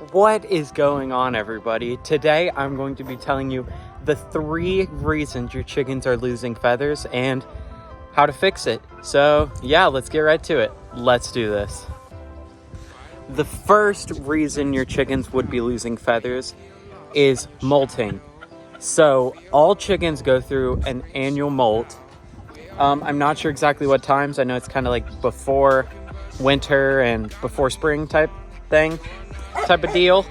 What is going on, everybody? Today I'm going to be telling you the 3 reasons your chickens are losing feathers and how to fix it. So yeah, let's get right to it. Let's do this. The first reason your chickens would be losing feathers is molting. So all chickens go through an annual molt. I'm not sure exactly what times. I know it's kind of like before winter and before spring type of deal.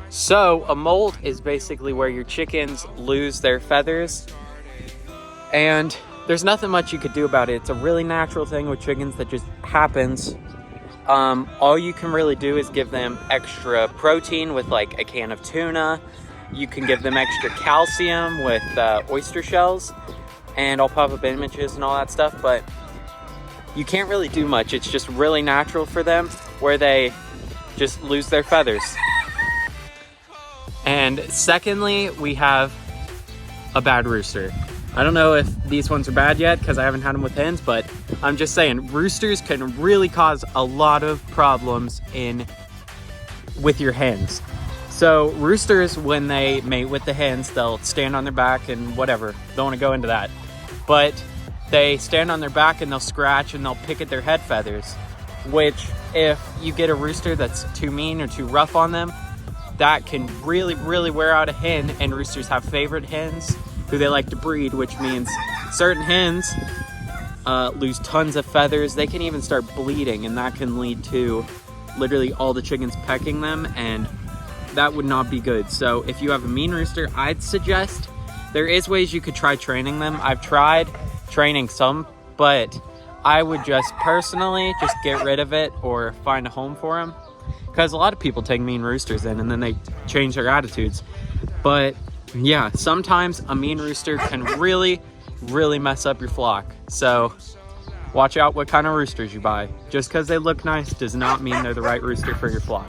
So a molt is basically where your chickens lose their feathers, and there's nothing much you could do about it. It's a really natural thing with chickens that just happens. All you can really do is give them extra protein with like a can of tuna. You can give them extra calcium with oyster shells, and I'll pop up images and all that stuff, but you can't really do much. It's just really natural for them where they just lose their feathers. And secondly, we have a bad rooster. I don't know if these ones are bad yet because I haven't had them with hens, but I'm just saying roosters can really cause a lot of problems with your hens. So roosters, when they mate with the hens, they'll stand on their back and whatever. Don't want to go into that. But they stand on their back and they'll scratch and they'll pick at their head feathers, which if you get a rooster that's too mean or too rough on them, that can really, really wear out a hen. And roosters have favorite hens who they like to breed, which means certain hens lose tons of feathers. They can even start bleeding, and that can lead to literally all the chickens pecking them, and that would not be good. So if you have a mean rooster, I'd suggest there is ways you could try training them. I've tried training some, but I would just personally just get rid of it or find a home for them, because a lot of people take mean roosters in and then they change their attitudes. But yeah, sometimes a mean rooster can really, really mess up your flock. So watch out what kind of roosters you buy. Just because they look nice does not mean they're the right rooster for your flock.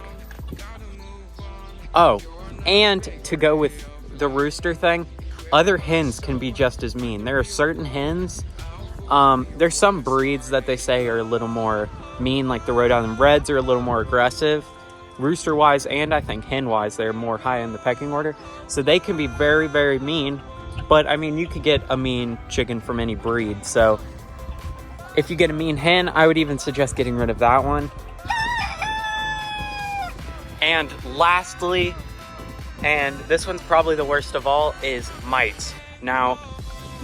Oh, and to go with the rooster thing, other hens can be just as mean. There are certain hens, there's some breeds that they say are a little more mean, like the Rhode Island Reds are a little more aggressive, rooster-wise, and I think hen-wise, they're more high in the pecking order. So they can be very, very mean, but I mean, you could get a mean chicken from any breed. So if you get a mean hen, I would even suggest getting rid of that one. And lastly, and this one's probably the worst of all, is mites. Now,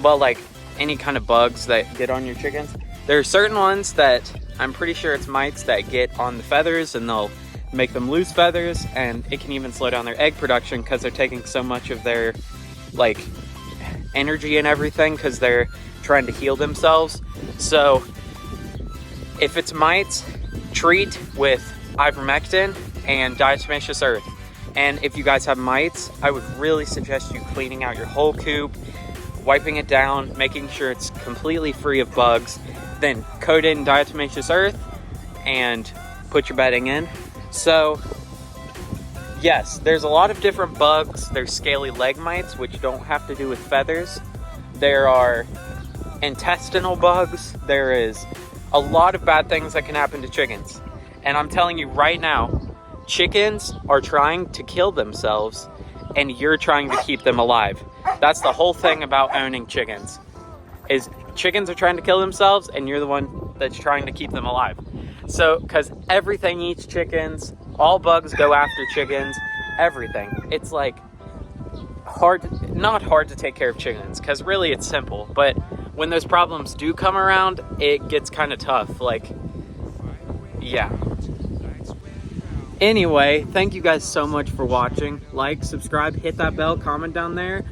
well, like any kind of bugs that get on your chickens, there are certain ones that I'm pretty sure it's mites that get on the feathers and they'll make them lose feathers, and it can even slow down their egg production because they're taking so much of their like energy and everything because they're trying to heal themselves. So if it's mites, treat with ivermectin and diatomaceous earth. And if you guys have mites, I would really suggest you cleaning out your whole coop, wiping it down, making sure it's completely free of bugs, then coat it in diatomaceous earth and put your bedding in. So yes, there's a lot of different bugs. There's scaly leg mites, which don't have to do with feathers. There are intestinal bugs. There is a lot of bad things that can happen to chickens. And I'm telling you right now, chickens are trying to kill themselves and you're trying to keep them alive. That's the whole thing about owning chickens, is chickens are trying to kill themselves and you're the one that's trying to keep them alive. So, because everything eats chickens, all bugs go after chickens, everything. It's like not hard to take care of chickens, because really it's simple. But when those problems do come around, it gets kind of tough. Like, yeah. Anyway, thank you guys so much for watching. Like, subscribe, hit that bell, comment down there.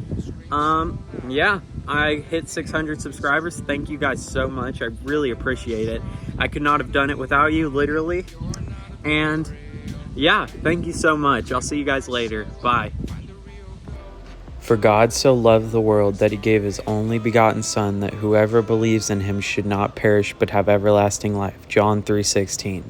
Yeah, I hit 600 subscribers. Thank you guys so much. I really appreciate it. I could not have done it without you, literally. And yeah, thank you so much. I'll see you guys later. Bye. For God so loved the world that he gave his only begotten Son, that whoever believes in him should not perish but have everlasting life. John 3:16.